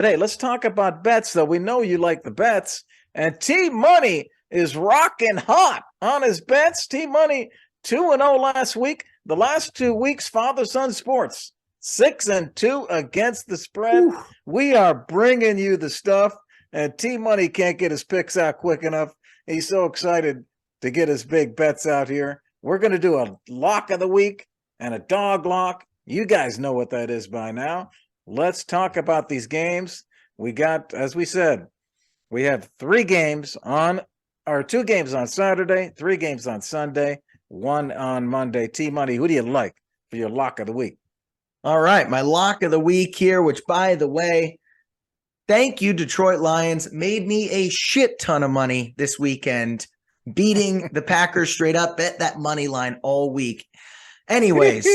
Hey, let's talk about bets, though. We know you like the bets. And T-Money is rocking hot on his bets. T-Money 2-0 last week. The last 2 weeks, father-son sports, 6-2 against the spread. Ooh. We are bringing you the stuff, and T-Money can't get his picks out quick enough. He's so excited to get his big bets out here. We're going to do a lock of the week and a dog lock. You guys know what that is by now. Let's talk about these games. We got, as we said, we have 2 games on Saturday, 3 games on Sunday, 1 on Monday. T-Money, who do you like for your lock of the week? All right, my lock of the week here, which, by the way, thank you, Detroit Lions, made me a shit ton of money this weekend, beating the Packers straight up. Bet that money line all week. Anyways,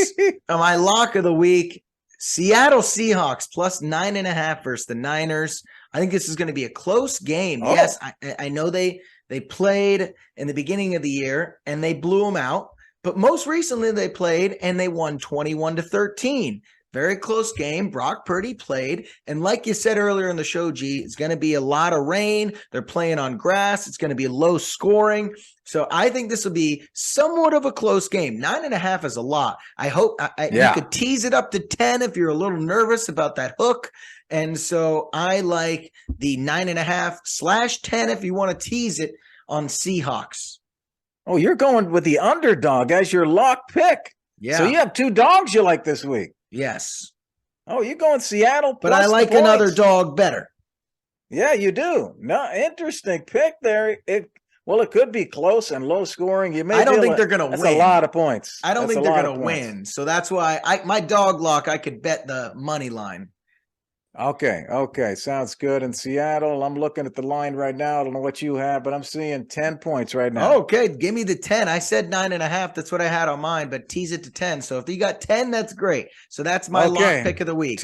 my lock of the week, Seattle Seahawks plus 9.5 versus the Niners. I think this is going to be a close game. Oh. Yes, I know they played in the beginning of the year and they blew them out. But most recently they played and they won 21-13. Very close game. Brock Purdy played. And like you said earlier in the show, G, it's going to be a lot of rain. They're playing on grass. It's going to be low scoring. So I think this will be somewhat of a close game. 9.5 is a lot. I hope you could tease it up to 10 if you're a little nervous about that hook. And so I like the 9.5/10 if you want to tease it on Seahawks. Oh, you're going with the underdog as your lock pick. Yeah. So you have 2 dogs you like this week. Yes. Oh, you're going Seattle, but I like another dog better. Yeah, you do. No, interesting pick there. It could be close and low scoring. I don't think they're going to win. That's a lot of points. I don't think they're going to win. So that's why my dog lock, I could bet the money line. Okay. Sounds good. In Seattle, I'm looking at the line right now. I don't know what you have, but I'm seeing 10 points right now. Okay, give me the 10. I said 9.5. That's what I had on mine, but tease it to 10. So if you got 10, that's great. So that's my lock pick of the week.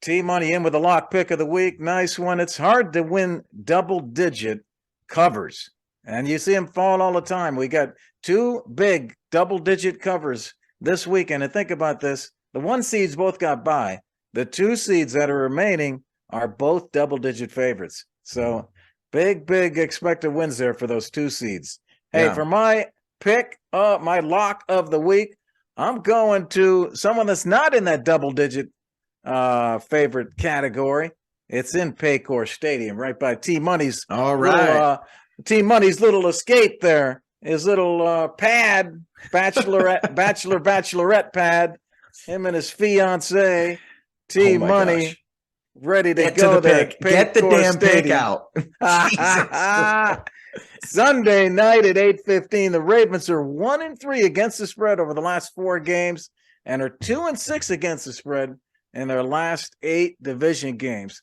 T-Money in with the lock pick of the week. Nice one. It's hard to win double-digit covers, and you see them fall all the time. We got 2 big double-digit covers this weekend. And think about this. The 1 seeds both got bye. The 2 seeds that are remaining are both double-digit favorites. So big expected wins there for those 2 seeds. Hey, for my pick, my lock of the week, I'm going to someone that's not in that double-digit favorite category. It's in Paycor Stadium, right by T-Money's. All right. T-Money's little escape there. His little pad, bachelorette pad. Him and his fiance. T-Money, ready to go there. Get the damn pick out. Sunday night at 8:15, the Ravens are 1-3 against the spread over the last 4 games and are 2-6 against the spread in their last 8 division games.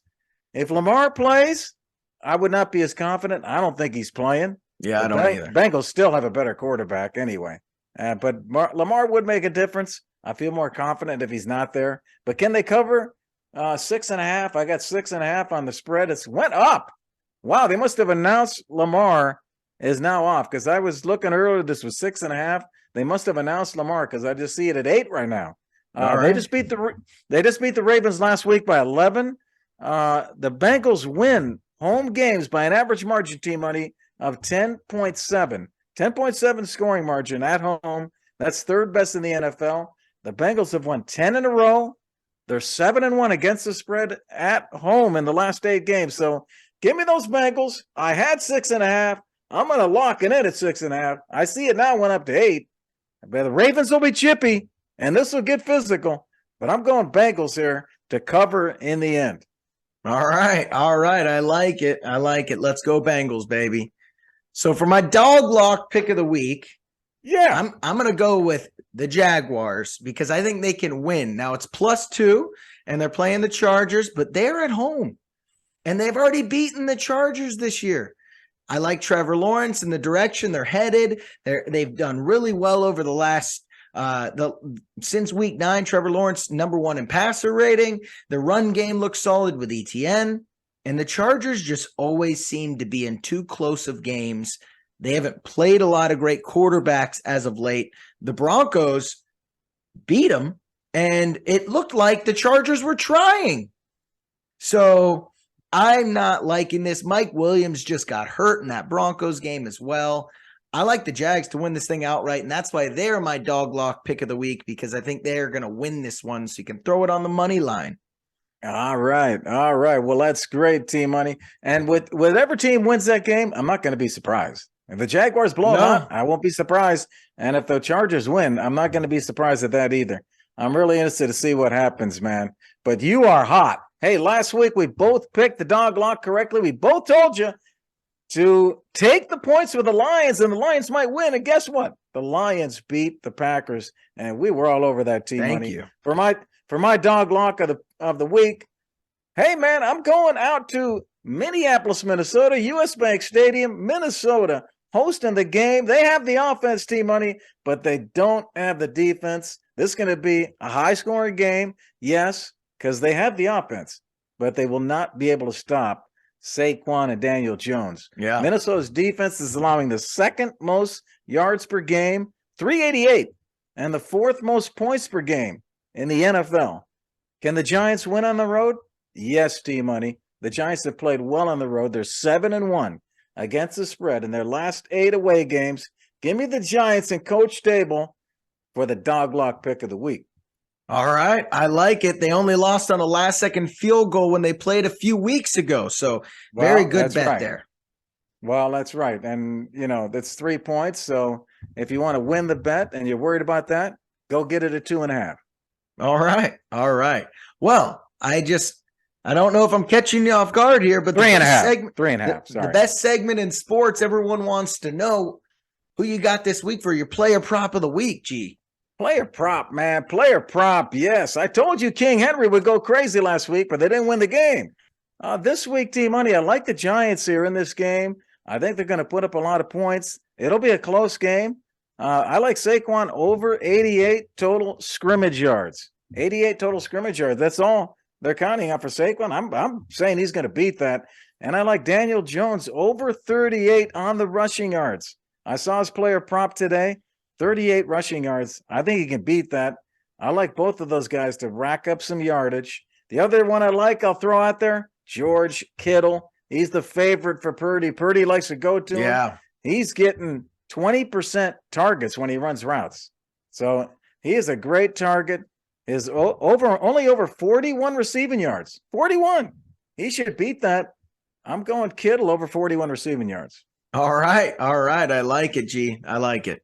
If Lamar plays, I would not be as confident. I don't think he's playing. Yeah, I don't either. Bengals still have a better quarterback anyway. But Lamar would make a difference. I feel more confident if he's not there. But can they cover 6.5? I got 6.5 on the spread. It's went up. Wow, they must have announced Lamar is now off, because I was looking earlier. This was 6.5. They must have announced Lamar, because I just see it at 8 right now. They just beat the Ravens last week by 11. The Bengals win home games by an average margin, T-Money, of 10.7. 10.7 scoring margin at home. That's 3rd best in the NFL. The Bengals have won 10 in a row. They're 7-1 against the spread at home in the last 8 games. So give me those Bengals. I had 6.5. I'm going to lock it in at 6.5. I see it now went up to 8. But the Ravens will be chippy, and this will get physical. But I'm going Bengals here to cover in the end. All right. I like it. Let's go Bengals, baby. So for my dog lock pick of the week, I'm going to go with the Jaguars, because I think they can win. Now it's +2 and they're playing the Chargers, but they're at home and they've already beaten the Chargers this year. I like Trevor Lawrence and the direction they're headed. They've done really well over the last since week 9. Trevor Lawrence #1 in passer rating. The run game looks solid with ETN, and the Chargers just always seem to be in too close of games. They haven't played a lot of great quarterbacks as of late. The Broncos beat them, and it looked like the Chargers were trying. So I'm not liking this. Mike Williams just got hurt in that Broncos game as well. I like the Jags to win this thing outright, and that's why they're my dog lock pick of the week, because I think they're going to win this one, so you can throw it on the money line. All right. All right. Well, that's great, Team Money. And with whatever team wins that game, I'm not going to be surprised. If the Jaguars blow them out, I won't be surprised. And if the Chargers win, I'm not going to be surprised at that either. I'm really interested to see what happens, man. But you are hot. Hey, last week we both picked the dog lock correctly. We both told you to take the points with the Lions, and the Lions might win. And guess what? The Lions beat the Packers, and we were all over that, Team Money. Thank you. For my dog lock of the week. Hey, man, I'm going out to Minneapolis, Minnesota, US Bank Stadium, Minnesota, hosting the game. They have the offense, Team Money, but they don't have the defense. This is going to be a high-scoring game, yes, because they have the offense, but they will not be able to stop Saquon and Daniel Jones. Yeah. Minnesota's defense is allowing the second most yards per game, 388, and the fourth most points per game in the NFL. Can the Giants win on the road? Yes, Team Money. The Giants have played well on the road. They're 7-1 against the spread in their last 8 away games. Give me the Giants and Coach Stable for the dog lock pick of the week. All right. I like it. They only lost on a last-second field goal when they played a few weeks ago. So very good bet there. Well, that's right. And, that's 3 points. So if you want to win the bet and you're worried about that, go get it at 2.5. All right. All right. Well, I don't know if I'm catching you off guard here, but 3.5. 3.5. Sorry. The best segment in sports, everyone wants to know who you got this week for your player prop of the week, G. Player prop, man. Player prop, yes. I told you King Henry would go crazy last week, but they didn't win the game. This week, Team Money, I like the Giants here in this game. I think they're going to put up a lot of points. It'll be a close game. I like Saquon over 88 total scrimmage yards. 88 total scrimmage yards. That's all they're counting on for Saquon. I'm saying he's going to beat that. And I like Daniel Jones over 38 on the rushing yards. I saw his player prop today, 38 rushing yards. I think he can beat that. I like both of those guys to rack up some yardage. The other one I'll throw out there, George Kittle. He's the favorite for Purdy. Purdy likes to go to him. He's getting 20% targets when he runs routes. So he is a great target. Is only over 41 receiving yards. 41. He should beat that. I'm going Kittle over 41 receiving yards. All right. All right. I like it, G. I like it.